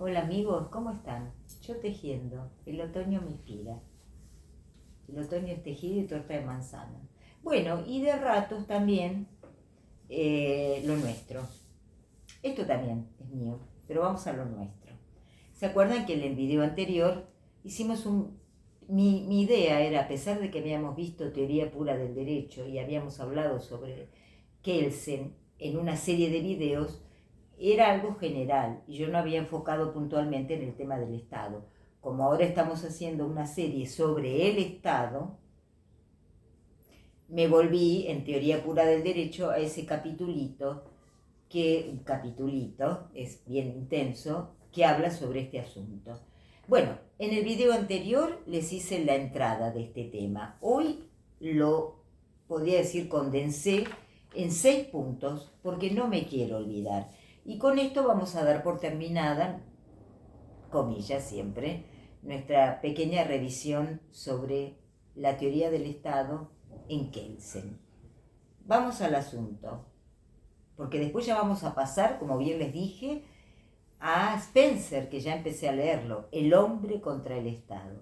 Hola amigos, ¿cómo están? Yo tejiendo, el otoño me inspira. El otoño es tejido y torta de manzana. Bueno, y de ratos también lo nuestro. Esto también es mío, pero vamos a lo nuestro. ¿Se acuerdan que en el video anterior hicimos un... Mi idea era, a pesar de que habíamos visto teoría pura del derecho y habíamos hablado sobre Kelsen en una serie de videos, era algo general y yo no había enfocado puntualmente en el tema del Estado. Como ahora estamos haciendo una serie sobre el Estado, me volví, en teoría pura del derecho, a ese capitulito, un capitulito, es bien intenso, que habla sobre este asunto. Bueno, en el video anterior les hice la entrada de este tema. Hoy lo, podría decir, condensé en 6 puntos porque no me quiero olvidar. Y con esto vamos a dar por terminada, comillas siempre, nuestra pequeña revisión sobre la teoría del Estado en Kelsen. Vamos al asunto, porque después ya vamos a pasar, como bien les dije, a Spencer, que ya empecé a leerlo, El hombre contra el Estado.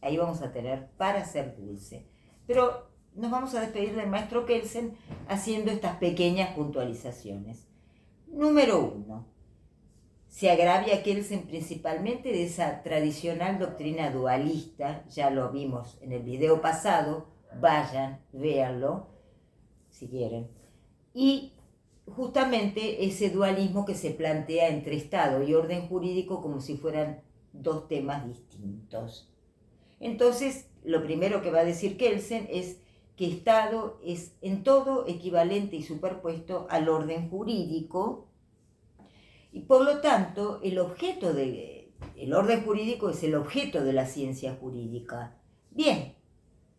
Ahí vamos a tener para ser dulce. Pero nos vamos a despedir del maestro Kelsen haciendo estas pequeñas puntualizaciones. Número 1. Se agravia Kelsen principalmente de esa tradicional doctrina dualista, ya lo vimos en el video pasado, vayan, véanlo, si quieren. Y justamente ese dualismo que se plantea entre Estado y orden jurídico como si fueran dos temas distintos. Entonces, lo primero que va a decir Kelsen es que Estado es en todo equivalente y superpuesto al orden jurídico y por lo tanto el orden jurídico es el objeto de la ciencia jurídica. Bien,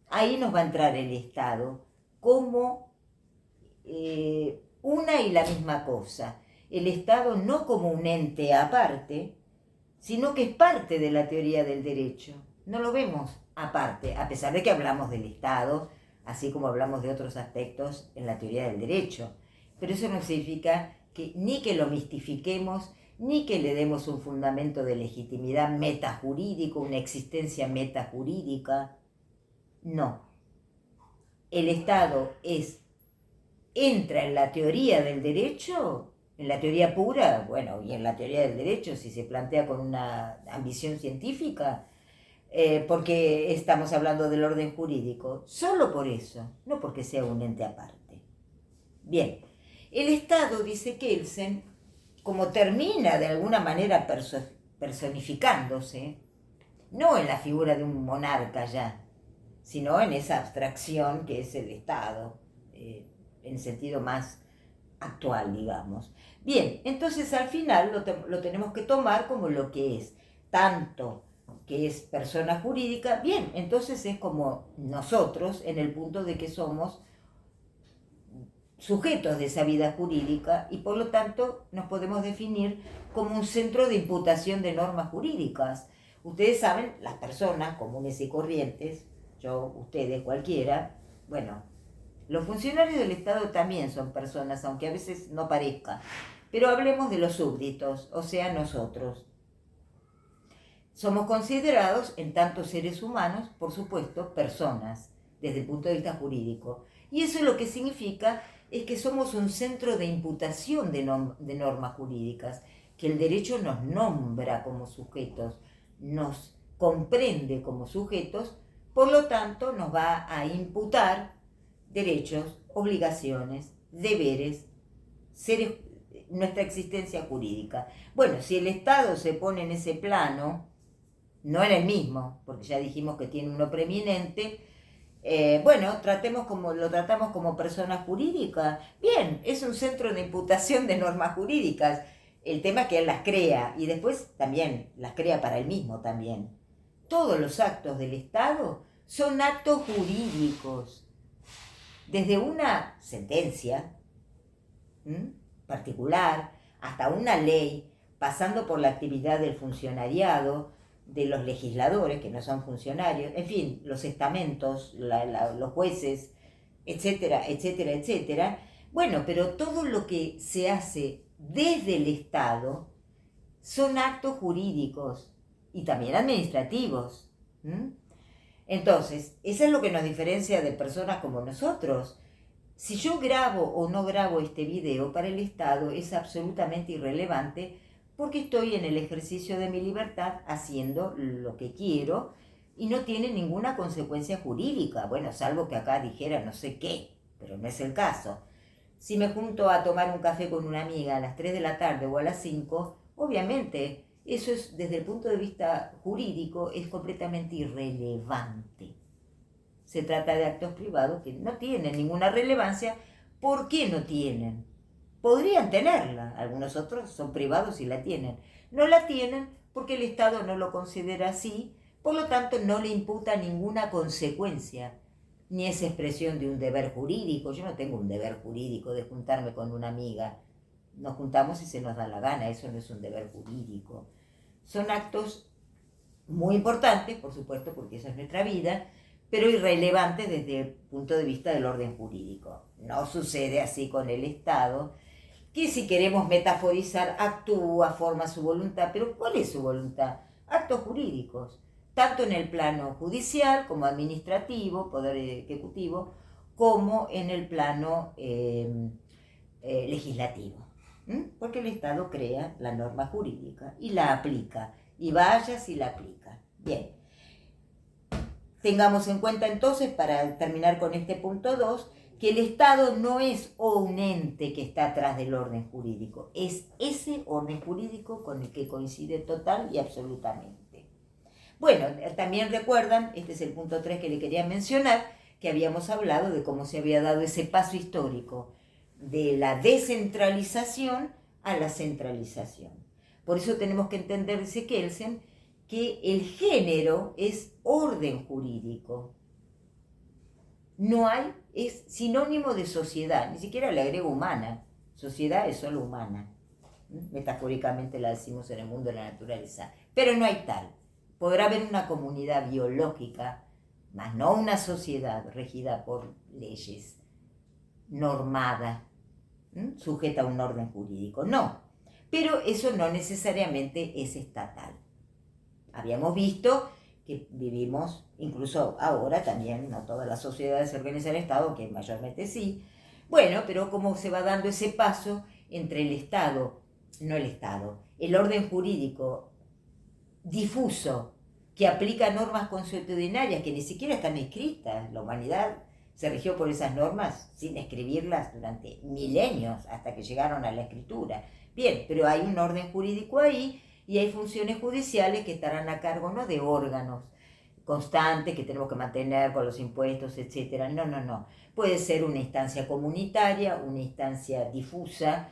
ahí nos va a entrar el Estado como una y la misma cosa. El Estado no como un ente aparte, sino que es parte de la teoría del derecho. No lo vemos aparte, a pesar de que hablamos del Estado, así como hablamos de otros aspectos en la teoría del derecho. Pero eso no significa ni que lo mistifiquemos, ni que le demos un fundamento de legitimidad metajurídico, una existencia metajurídica. No. El Estado entra en la teoría del derecho, en la teoría pura, bueno, y en la teoría del derecho, si se plantea con una ambición científica, porque estamos hablando del orden jurídico, solo por eso, no porque sea un ente aparte. Bien, el Estado, dice Kelsen, como termina de alguna manera personificándose, no en la figura de un monarca ya, sino en esa abstracción que es el Estado, en sentido más actual, digamos. Bien, entonces al final lo tenemos que tomar como lo que es, tanto que es persona jurídica, bien, entonces es como nosotros en el punto de que somos sujetos de esa vida jurídica y por lo tanto nos podemos definir como un centro de imputación de normas jurídicas. Ustedes saben, las personas comunes y corrientes, yo, ustedes, cualquiera, bueno, los funcionarios del Estado también son personas, aunque a veces no parezca, pero hablemos de los súbditos, o sea, nosotros. Somos considerados, en tanto seres humanos, por supuesto, personas, desde el punto de vista jurídico. Y eso lo que significa es que somos un centro de imputación de normas jurídicas, que el derecho nos nombra como sujetos, nos comprende como sujetos, por lo tanto nos va a imputar derechos, obligaciones, deberes, nuestra existencia jurídica. Bueno, si el Estado se pone en ese plano, no en el mismo, porque ya dijimos que tiene uno preeminente, bueno, lo tratamos como persona jurídica. Bien, es un centro de imputación de normas jurídicas. El tema es que él las crea y después también las crea para él mismo también. Todos los actos del Estado son actos jurídicos. Desde una sentencia particular hasta una ley, pasando por la actividad del funcionariado, de los legisladores, que no son funcionarios, en fin, los estamentos, los jueces, etcétera, etcétera, etcétera. Bueno, pero todo lo que se hace desde el Estado son actos jurídicos y también administrativos. Entonces, eso es lo que nos diferencia de personas como nosotros. Si yo grabo o no grabo este video, para el Estado es absolutamente irrelevante porque estoy en el ejercicio de mi libertad haciendo lo que quiero y no tiene ninguna consecuencia jurídica. Bueno, salvo que acá dijera no sé qué, pero no es el caso. Si me junto a tomar un café con una amiga a las 3 de la tarde o a las 5, obviamente eso es, desde el punto de vista jurídico, es completamente irrelevante. Se trata de actos privados que no tienen ninguna relevancia. ¿Por qué no tienen? Podrían tenerla, algunos otros son privados y la tienen. No la tienen porque el Estado no lo considera así, por lo tanto no le imputa ninguna consecuencia, ni es expresión de un deber jurídico. Yo no tengo un deber jurídico de juntarme con una amiga. Nos juntamos si se nos da la gana, eso no es un deber jurídico. Son actos muy importantes, por supuesto, porque esa es nuestra vida, pero irrelevantes desde el punto de vista del orden jurídico. No sucede así con el Estado, que si queremos metaforizar, actúa, forma su voluntad. Pero ¿cuál es su voluntad? Actos jurídicos, tanto en el plano judicial como administrativo, poder ejecutivo, como en el plano legislativo. Porque el Estado crea la norma jurídica y la aplica, y vaya si la aplica. Bien. Tengamos en cuenta entonces, para terminar con este punto 2, que el Estado no es un ente que está atrás del orden jurídico, es ese orden jurídico con el que coincide total y absolutamente. Bueno, también recuerdan, este es el punto 3 que le quería mencionar, que habíamos hablado de cómo se había dado ese paso histórico de la descentralización a la centralización. Por eso tenemos que entender, dice Kelsen, que el género es orden jurídico. No hay, es sinónimo de sociedad, ni siquiera le agrego humana. Sociedad es solo humana. Metafóricamente la decimos en el mundo de la naturaleza. Pero no hay tal. Podrá haber una comunidad biológica, mas no una sociedad regida por leyes, normada, sujeta a un orden jurídico. No. Pero eso no necesariamente es estatal. Habíamos visto que vivimos, incluso ahora también, no todas las sociedades se organizan en Estado, que mayormente sí. Bueno, pero cómo se va dando ese paso entre el Estado, no el Estado, el orden jurídico difuso, que aplica normas consuetudinarias que ni siquiera están escritas. La humanidad se rigió por esas normas sin escribirlas durante milenios, hasta que llegaron a la escritura. Bien, pero hay un orden jurídico ahí, y hay funciones judiciales que estarán a cargo no de órganos constantes que tenemos que mantener con los impuestos, etc. No. Puede ser una instancia comunitaria, una instancia difusa,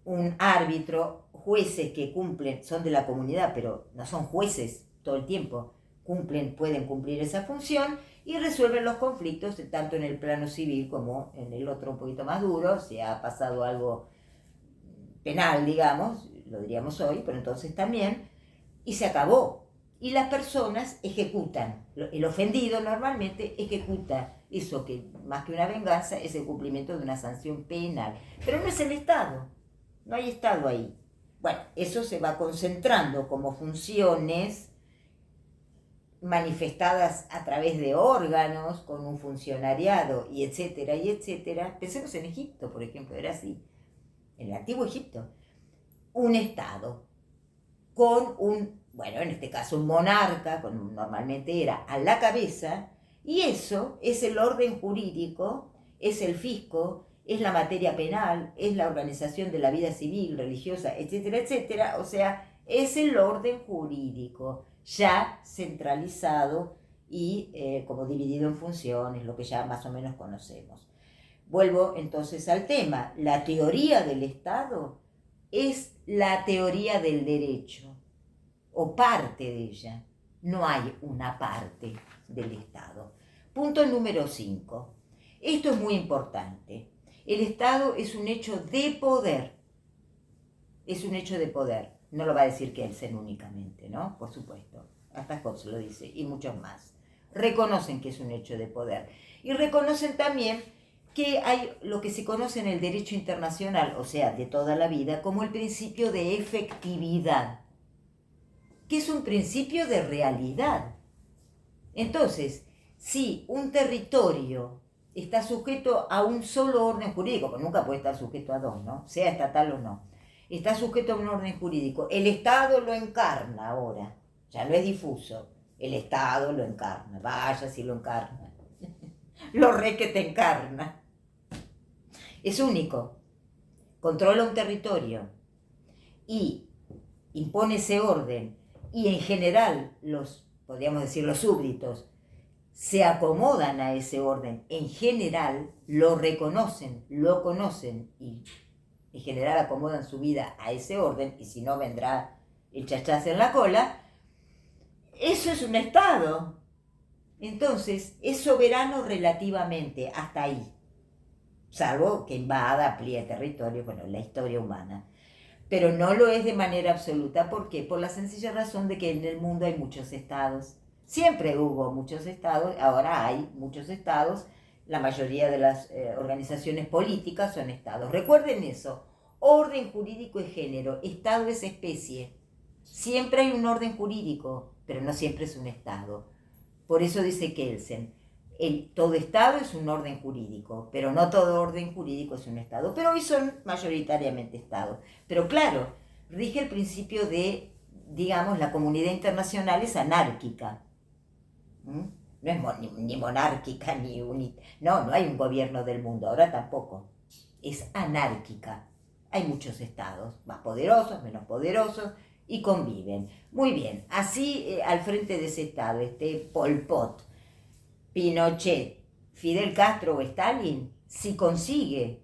un árbitro, jueces que cumplen, son de la comunidad, pero no son jueces todo el tiempo, pueden cumplir esa función y resuelven los conflictos tanto en el plano civil como en el otro un poquito más duro, si ha pasado algo penal, digamos, lo diríamos hoy, pero entonces también, y se acabó. Y las personas ejecutan, el ofendido normalmente ejecuta eso que más que una venganza es el cumplimiento de una sanción penal. Pero no es el Estado, no hay Estado ahí. Bueno, eso se va concentrando como funciones manifestadas a través de órganos, con un funcionariado, y etcétera, y etcétera. Pensemos en Egipto, por ejemplo, era así. En el antiguo Egipto, un Estado con un, bueno, en este caso un monarca, normalmente era a la cabeza, y eso es el orden jurídico, es el fisco, es la materia penal, es la organización de la vida civil, religiosa, etcétera, etcétera. O sea, es el orden jurídico ya centralizado y como dividido en funciones, lo que ya más o menos conocemos. Vuelvo entonces al tema. La teoría del Estado es la teoría del derecho, o parte de ella. No hay una parte del Estado. Punto número 5. Esto es muy importante. El Estado es un hecho de poder. Es un hecho de poder. No lo va a decir Kelsen únicamente, ¿no? Por supuesto. Hasta Hobbes lo dice, y muchos más. Reconocen que es un hecho de poder. Y reconocen también que hay lo que se conoce en el derecho internacional, o sea, de toda la vida, como el principio de efectividad, que es un principio de realidad. Entonces, si un territorio está sujeto a un solo orden jurídico, porque nunca puede estar sujeto a dos, ¿no? Sea estatal o no, está sujeto a un orden jurídico, el Estado lo encarna ahora, ya no es difuso, el Estado lo encarna, vaya si lo encarna, lo re que te encarna. Es único, controla un territorio y impone ese orden, y en general podríamos decir, los súbditos se acomodan a ese orden, en general lo reconocen, lo conocen y en general acomodan su vida a ese orden, y si no vendrá el chachazo en la cola. Eso es un Estado. Entonces es soberano relativamente hasta ahí, salvo que invada, amplíe territorio, bueno, la historia humana. Pero no lo es de manera absoluta. ¿Por qué? Por la sencilla razón de que en el mundo hay muchos estados. Siempre hubo muchos estados, ahora hay muchos estados. La mayoría de las organizaciones políticas son estados. Recuerden eso. Orden jurídico y género. Estado es especie. Siempre hay un orden jurídico, pero no siempre es un estado. Por eso dice Kelsen, todo Estado es un orden jurídico, pero no todo orden jurídico es un Estado. Pero hoy son mayoritariamente Estados. Pero claro, rige el principio de, digamos, la comunidad internacional es anárquica. No es ni monárquica, ni no hay un gobierno del mundo, ahora tampoco. Es anárquica. Hay muchos estados, más poderosos, menos poderosos, y conviven. Muy bien, así al frente de ese estado, Pol Pot, Pinochet, Fidel Castro o Stalin, si consigue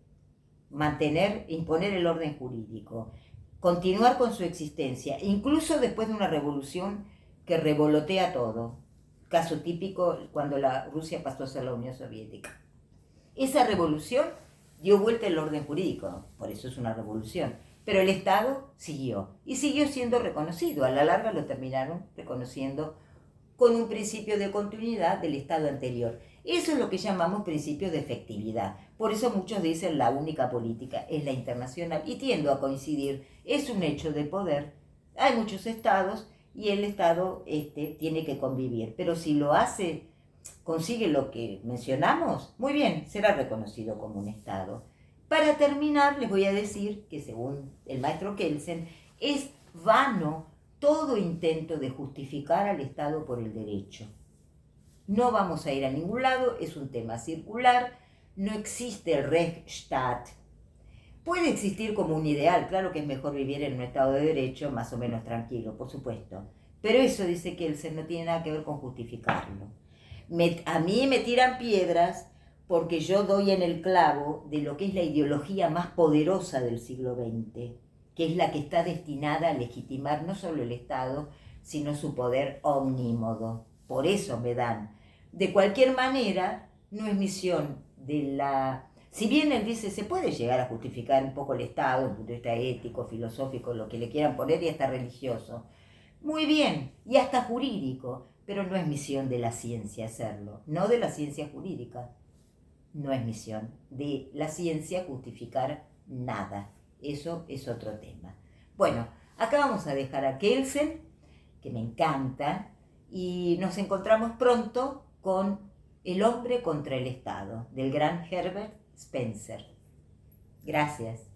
imponer el orden jurídico, continuar con su existencia, incluso después de una revolución que revolotea todo, caso típico cuando la Rusia pasó a ser la Unión Soviética. Esa revolución dio vuelta el orden jurídico, por eso es una revolución, pero el Estado siguió, y siguió siendo reconocido. A la larga lo terminaron reconociendo con un principio de continuidad del Estado anterior. Eso es lo que llamamos principio de efectividad. Por eso muchos dicen la única política es la internacional, y tiendo a coincidir, es un hecho de poder. Hay muchos estados y el Estado tiene que convivir, pero si lo hace, consigue lo que mencionamos, muy bien, será reconocido como un Estado. Para terminar, les voy a decir que según el maestro Kelsen, es vano todo intento de justificar al Estado por el derecho. No vamos a ir a ningún lado, es un tema circular, no existe el Rechtsstaat. Puede existir como un ideal, claro que es mejor vivir en un Estado de Derecho más o menos tranquilo, por supuesto. Pero eso, dice Kelsen, no tiene nada que ver con justificarlo. A mí me tiran piedras porque yo doy en el clavo de lo que es la ideología más poderosa del siglo XX, que es la que está destinada a legitimar no solo el Estado, sino su poder omnímodo. Por eso me dan. De cualquier manera, no es misión de la... Si bien él dice, se puede llegar a justificar un poco el Estado, desde el punto de vista ético, filosófico, lo que le quieran poner, y hasta religioso. Muy bien, y hasta jurídico, pero no es misión de la ciencia hacerlo, no de la ciencia jurídica. No es misión de la ciencia justificar nada. Eso es otro tema. Bueno, acá vamos a dejar a Kelsen, que me encanta, y nos encontramos pronto con El hombre contra el Estado, del gran Herbert Spencer. Gracias.